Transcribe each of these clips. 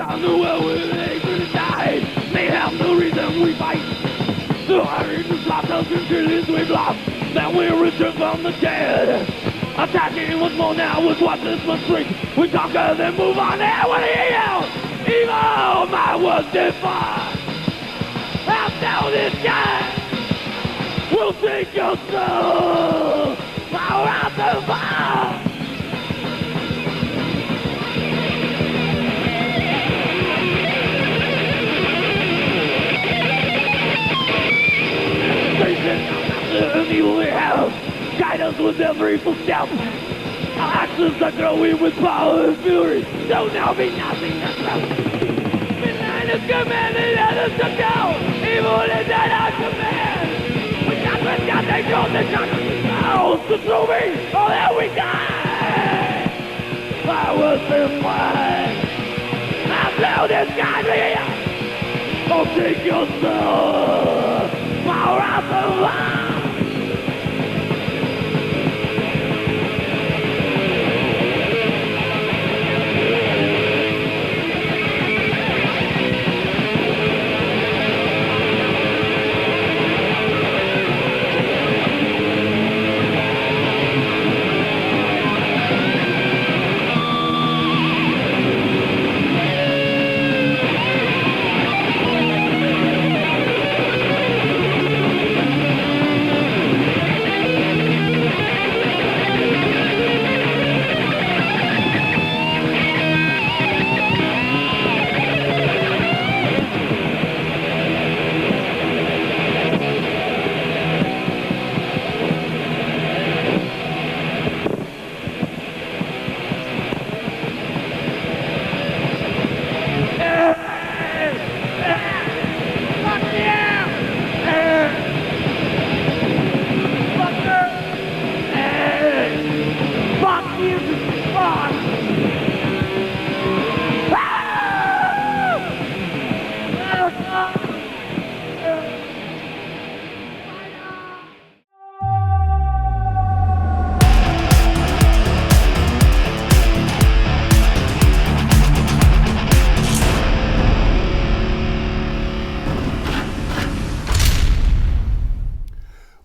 on the well with eggs and die. They have no reason we fight. So hurry to slaughter us until it's we've lost. Then we return from the dead. Attacking once more now is what this must bring. We conquer, then move on, and when he yells, evil, my was defined. Out down this guy, we'll take your soul, power out the fire. The evil we have, guide us with every footstep. Our actions are growing with power and fury. So now be nothing but love. Midnight is commanded others to go. Evil is at our command. We got they told the judges mouths to throw me, or that we die. I was in mine. I blow this guy here. I'll take your soul. Power out the line.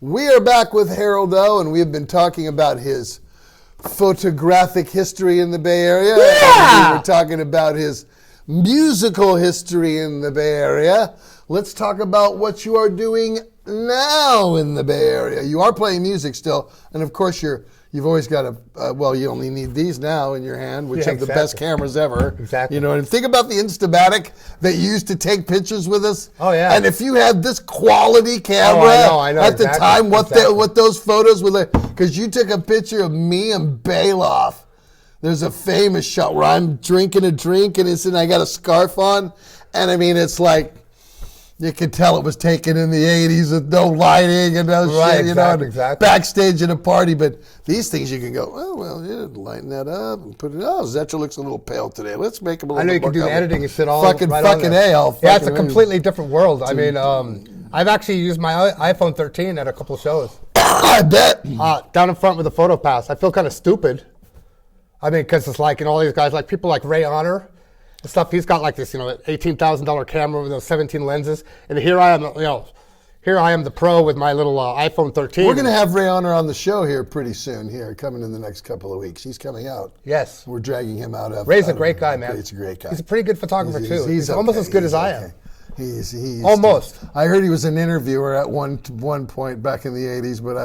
We are back with Harald O, and we have been talking about his photographic history in the Bay Area. Yeah! We were talking about his musical history in the Bay Area. Let's talk about what you are doing now in the Bay Area. You are playing music still, and of course you've always got well, you only need these now in your hand, which have the best cameras ever. Exactly. You know, and think about the Instamatic that you used to take pictures with us. Oh, yeah. And if you had this quality camera I know, at the exactly, time, what exactly. what those photos were like, because you took a picture of me and Bailoff. There's a famous shot where I'm drinking a drink and I got a scarf on, and I mean, it's like, you could tell it was taken in the 80s with no lighting and no shit, you know, exactly. backstage at a party. But these things you can go, oh, well, yeah, lighten that up and put it, oh, Zetro looks a little pale today. Let's make him a little I know you more can do colorful. editing and shit all fucking right on there. A. Yeah, it's a completely different world. I mean, I've actually used my iPhone 13 at a couple shows. I bet. Down in front with a photo pass. I feel kind of stupid. I mean, because it's like, all these guys, like people like Ray Honor and stuff, he's got like this, $18,000 camera with those 17 lenses. And here I am, the pro with my little iPhone 13. We're going to have Ray Honor on the show here pretty soon, coming in the next couple of weeks. He's coming out. Yes. We're dragging him out of. Ray's a great guy, man. He's a great guy. He's a pretty good photographer, too. He's okay. almost as good as I am. He's almost. I heard he was an interviewer at one point back in the 80s, but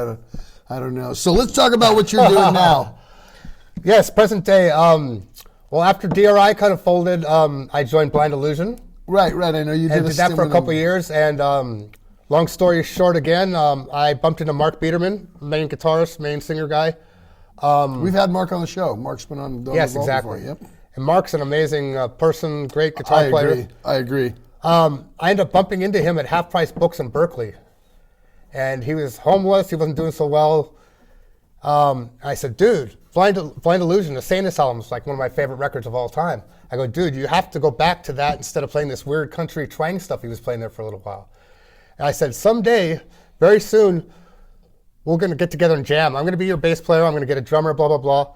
I don't know. So let's talk about what you're doing now. Yes, present day. Well, after DRI kind of folded, I joined Blind Illusion. Right. I know you did. And did that for a couple of years. And long story short, again, I bumped into Mark Biederman, main guitarist, main singer guy. We've had Mark on the show. Mark's been on the yes, vault exactly. before. Yep. And Mark's an amazing person, great guitar player. I agree. I ended up bumping into him at Half Price Books in Berkeley. And he was homeless. He wasn't doing so well. I said, dude, Blind Illusion, the Sanus album is like one of my favorite records of all time. I go, dude, you have to go back to that instead of playing this weird country twang stuff he was playing there for a little while. And I said, someday, very soon, we're going to get together and jam. I'm going to be your bass player. I'm going to get a drummer, blah, blah, blah.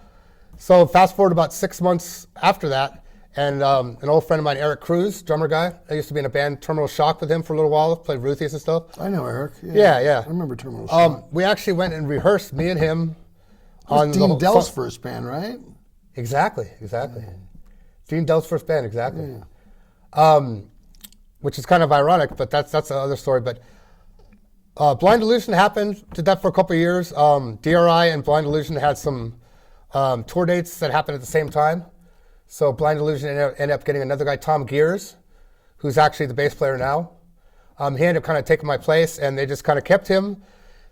So fast forward about 6 months after that, And an old friend of mine, Eric Cruz, drummer guy. I used to be in a band, Terminal Shock, with him for a little while. Played Ruthies and stuff. I know Eric. Yeah. I remember Terminal Shock. We actually went and rehearsed, me and him. On Dean Dell's first band, right? Exactly. Dean Dell's first band, exactly. Which is kind of ironic, but that's another story. But Blind Illusion happened, did that for a couple of years. DRI and Blind Illusion had some tour dates that happened at the same time. So Blind Illusion ended up getting another guy, Tom Gears, who's actually the bass player now. He ended up kind of taking my place, and they just kind of kept him.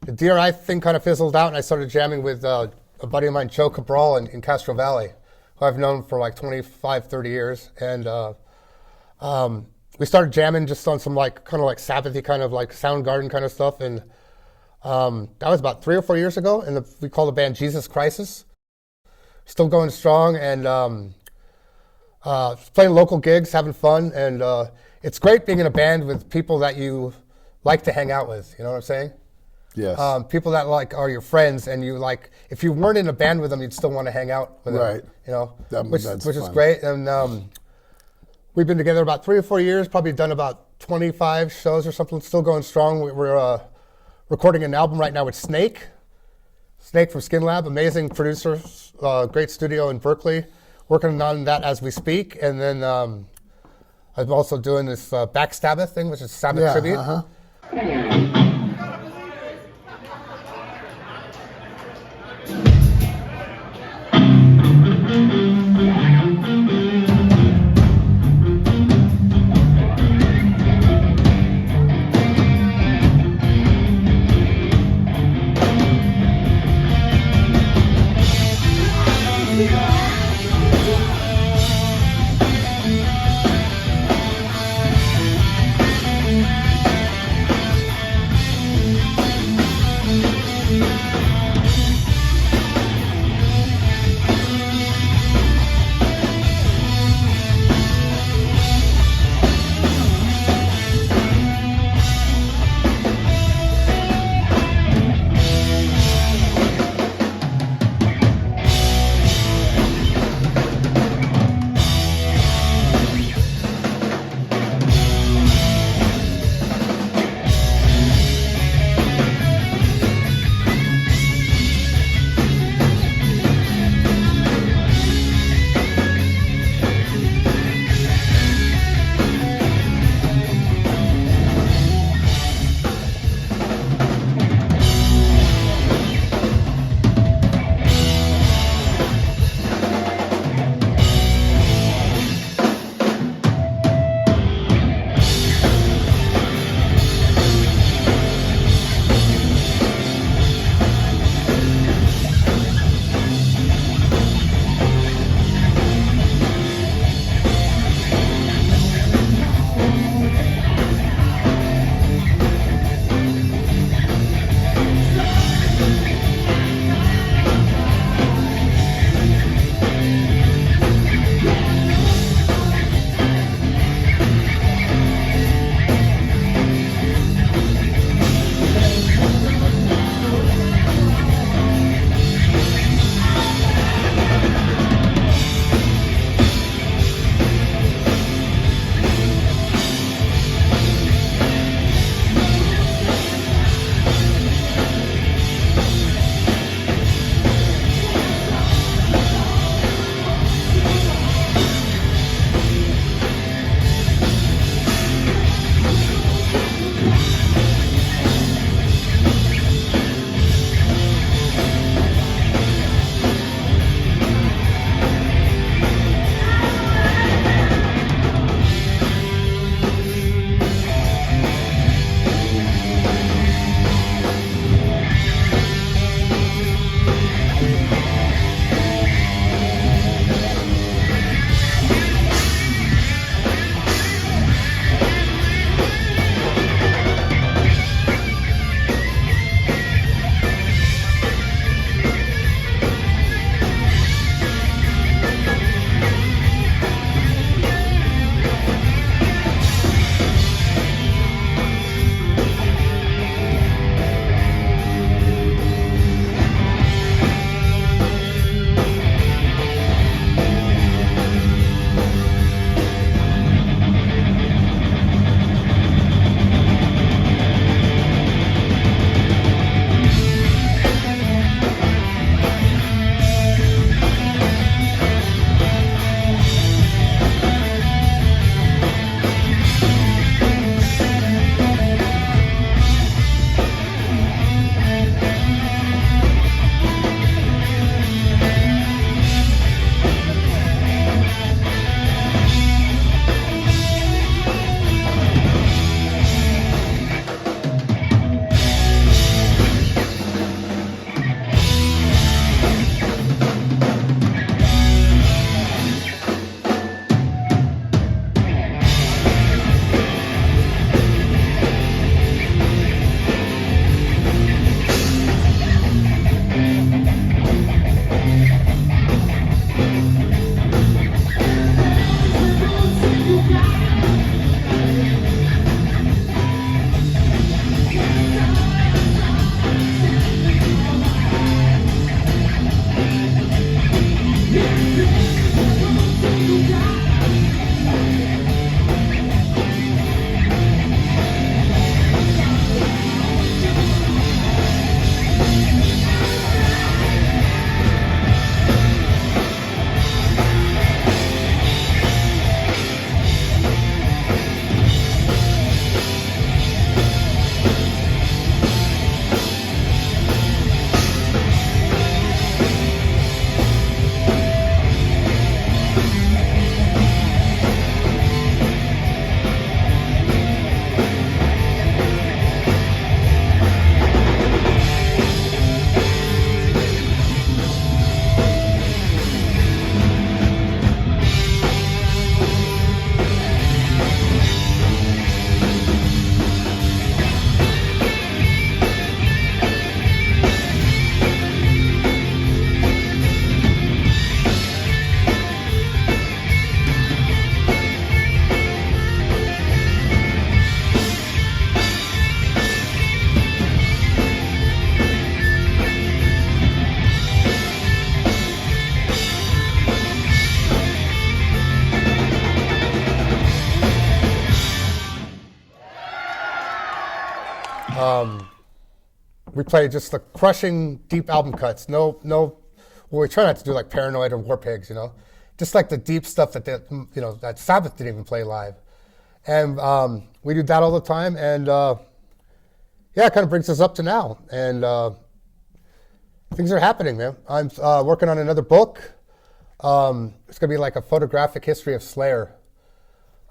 The DRI thing kind of fizzled out, and I started jamming with a buddy of mine, Joe Cabral, in Castro Valley, who I've known for like 25, 30 years. And we started jamming just on some like kind of like Sabbathy kind of like Soundgarden kind of stuff. And that was about 3 or 4 years ago, and we call the band Jesus Crisis. Still going strong, and playing local gigs, having fun, and it's great being in a band with people that you like to hang out with. You know what I'm saying? Yes. People that like are your friends, and you like. If you weren't in a band with them, you'd still want to hang out with them. Right. You know, which is great. And we've been together about 3 or 4 years. Probably done about 25 shows or something. Still going strong. We're recording an album right now with Snake. Snake from Skin Lab, amazing producer, great studio in Berkeley. Working on that as we speak, and then I'm also doing this Backstabbath thing, which is Sabbath tribute. We play just the crushing, deep album cuts. Well, we try not to do like Paranoid or War Pigs, you know, just like the deep stuff that that Sabbath didn't even play live, and we do that all the time, and it kind of brings us up to now, and things are happening, man. I'm working on another book. It's gonna be like a photographic history of Slayer,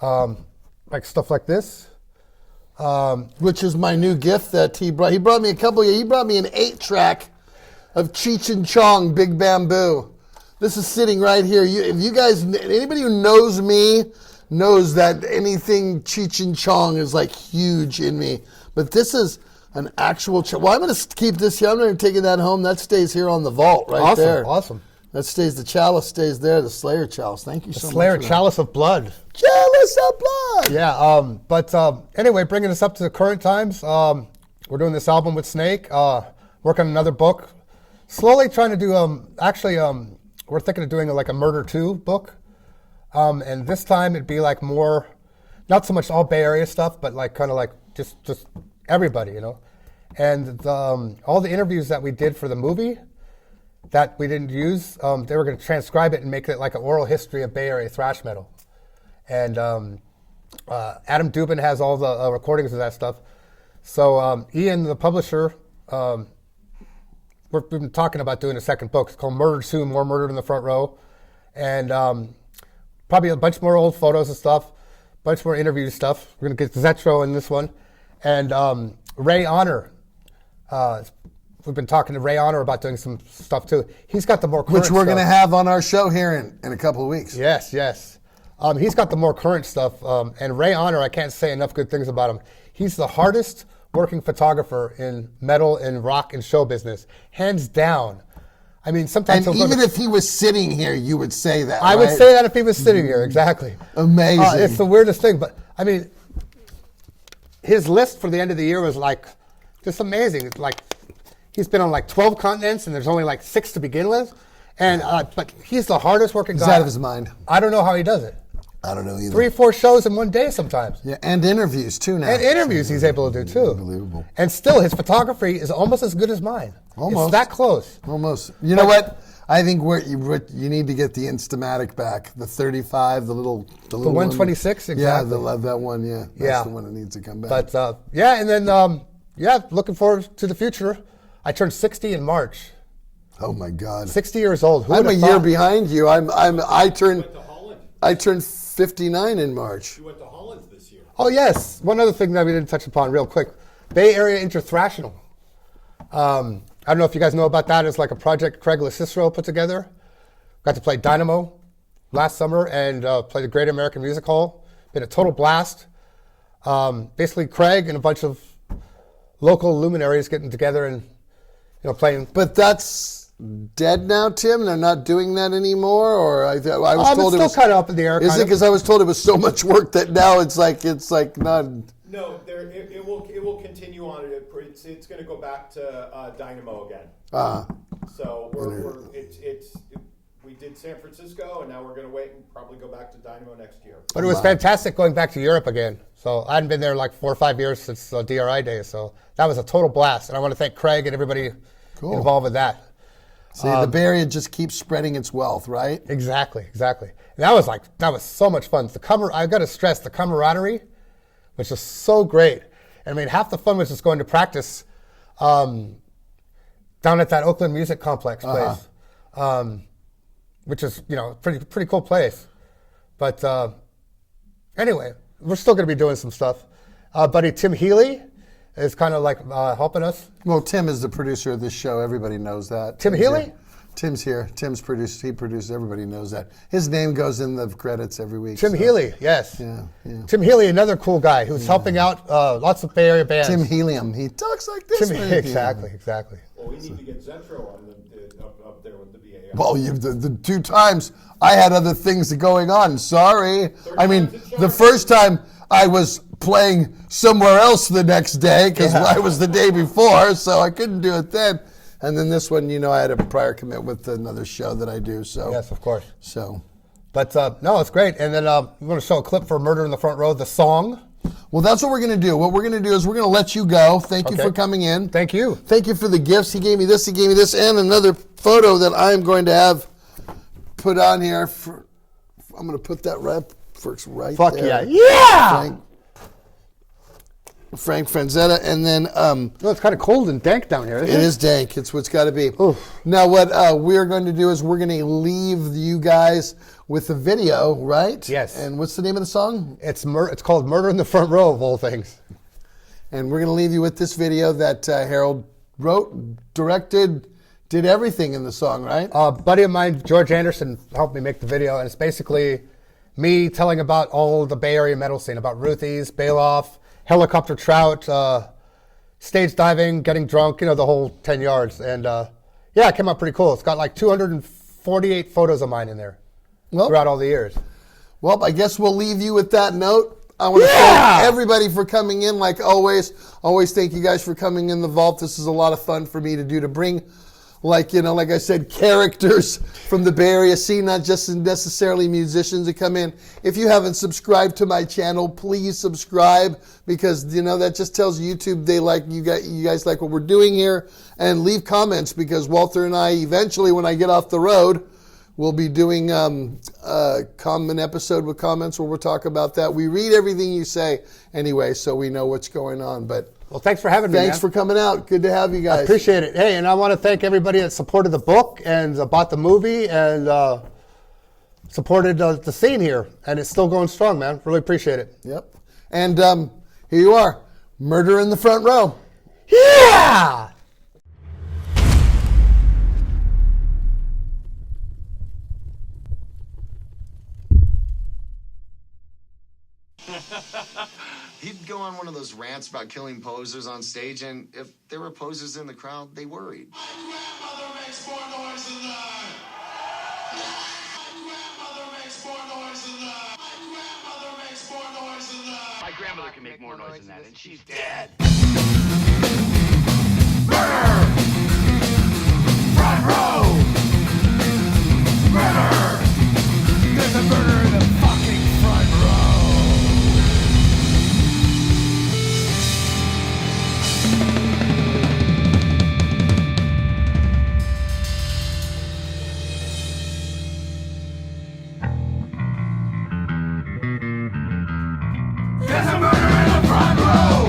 like stuff like this. Which is my new gift that he brought. He brought me an 8-track of Cheech and Chong, Big Bamboo. This is sitting right here. Anybody who knows me knows that anything Cheech and Chong is like huge in me. But this is an actual. Well, I'm going to keep this here. I'm not taking that home. That stays here on the vault right there. Awesome. That stays. The chalice stays there. The Slayer chalice. Thank you so much. Slayer chalice of blood. Chalice of blood. Yeah. But anyway, bringing us up to the current times. We're doing this album with Snake. Working on another book. Slowly trying to do. We're thinking of doing like a Murder 2 book. And this time it'd be like more, not so much all Bay Area stuff, but like kind of like just everybody, you know. And all the interviews that we did for the movie that we didn't use, they were going to transcribe it and make it like an oral history of Bay Area thrash metal. And Adam Dubin has all the recordings of that stuff. So Ian, the publisher, we've been talking about doing a second book. It's called Murder 2, More Murder in the Front Row. And probably a bunch more old photos and stuff, a bunch more interview stuff. We're going to get Zetro in this one. And Ray Honor, we've been talking to Ray Honor about doing some stuff too. He's got the more current Which we're going to have on our show here in a couple of weeks. Yes. He's got the more current stuff. And Ray Honor, I can't say enough good things about him. He's the hardest working photographer in metal and rock and show business, hands down. I mean, sometimes... And even if he was sitting here, you would say that, I would say that if he was sitting here, exactly. Amazing. It's the weirdest thing, but I mean, his list for the end of the year was like, just amazing. It's like, he's been on like 12 continents and there's only like 6 to begin with. And but he's the hardest working guy. He's out of his mind. I don't know how he does it. I don't know either. 3-4 shows in one day sometimes. Yeah, and interviews too now. And interviews he's able to do too. Unbelievable. And still, his photography is almost as good as mine. Almost. It's that close. Almost. You know what? I think you need to get the Instamatic back. The 35, the little 126, one. exactly. Yeah, that one, yeah. That's the one that needs to come back. But and then looking forward to the future. I turned 60 in March. Oh my God. 60 years old. Who I'm a would've year thought? behind you. I turned 59 in March. You went to Holland this year. Oh yes. One other thing that we didn't touch upon real quick. Bay Area Interthrational. I don't know if you guys know about that. It's like a project Craig Cicero put together. Got to play Dynamo last summer and play the Great American Music Hall. Been a total blast. Basically Craig and a bunch of local luminaries getting together and playing. But that's dead now, Tim? They're not doing that anymore? Or I was told it's still kind of up in the air. Is it because I was told it was so much work that now it's like not... No, it will continue on. It's going to go back to Dynamo again. So we did San Francisco, and now we're going to wait and probably go back to Dynamo next year. But it was fantastic going back to Europe again. So I hadn't been there like 4 or 5 years since DRI days. So that was a total blast, and I want to thank Craig and everybody involved with that. See, the Bay Area just keeps spreading its wealth, right? Exactly. And that was so much fun. I got to stress the camaraderie, which is so great. I mean, half the fun was just going to practice down at that Oakland Music Complex place, which is pretty cool place. But anyway, we're still going to be doing some stuff. Buddy Tim Healy is kind of like helping us. Well, Tim is the producer of this show. Everybody knows that. Tim Healy? Tim's here. Tim's produced. He produced. Everybody knows that. His name goes in the credits every week. Tim Healy, yes. Yeah. Tim Healy, another cool guy who's helping out lots of Bay Area bands. Tim Helium. He talks like this. Exactly. Well, we need to get Zetro on up there with the BAI. Well, the 2 times I had other things going on. Sorry. I mean, the first time I was playing somewhere else the next day because I was the day before, so I couldn't do it then. And then this one, I had a prior commit with another show that I do. So yes, of course. So, but no, it's great. And then I'm going to show a clip for "Murder in the Front Row," the song. Well, that's what we're going to do. What we're going to do is we're going to let you go. Thank you Okay. for coming in. Thank you. Thank you for the gifts. He gave me this, and another photo that I'm going to have put on here. I'm going to put that right Fuck there. yeah. Frank Franzetta, and then No, it's kind of cold and dank down here, isn't it? it is dank. It's what's got to be. Oof. Now, what we're going to do is we're going to leave you guys with the video, right? Yes. And what's the name of the song? It's called Murder in the Front Row, of all things. And we're going to leave you with this video that Harald wrote, directed, did everything in the song, right? A buddy of mine, George Anderson, helped me make the video, and it's basically me telling about all the Bay Area metal scene, about Ruthie's, Bailoff, Helicopter Trout, stage diving, getting drunk, the whole 10 yards. And yeah, it came out pretty cool. It's got like 248 photos of mine in there throughout all the years. Well, I guess we'll leave you with that note. I want to thank everybody for coming in, like always. Always thank you guys for coming in the vault. This is a lot of fun for me to do, to bring, like I said, characters from the Bay Area scene, not just necessarily musicians that come in. If you haven't subscribed to my channel, please subscribe, because that just tells YouTube they like you guys like what we're doing here. And leave comments, because Walter and I eventually, when I get off the road, we'll be doing a common episode with comments where we'll talk about that. We read everything you say anyway, so we know what's going on. But well, thanks for having me. Thanks for coming out. Good to have you guys. I appreciate it. Hey, and I want to thank everybody that supported the book and bought the movie and supported the scene here. And it's still going strong, man. Really appreciate it. Yep. And here you are, Murder in the Front Row. Yeah! He'd go on one of those rants about killing posers on stage, and if there were posers in the crowd, they worried. My grandmother makes more noise than that. My grandmother makes more noise than that. My grandmother makes more noise than that. My grandmother can make more noise than that, and she's dead. Murder! Front row! Murder! There's a murder in the fucking front row! There's a murder in the front row!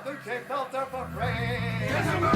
Luce filter for free.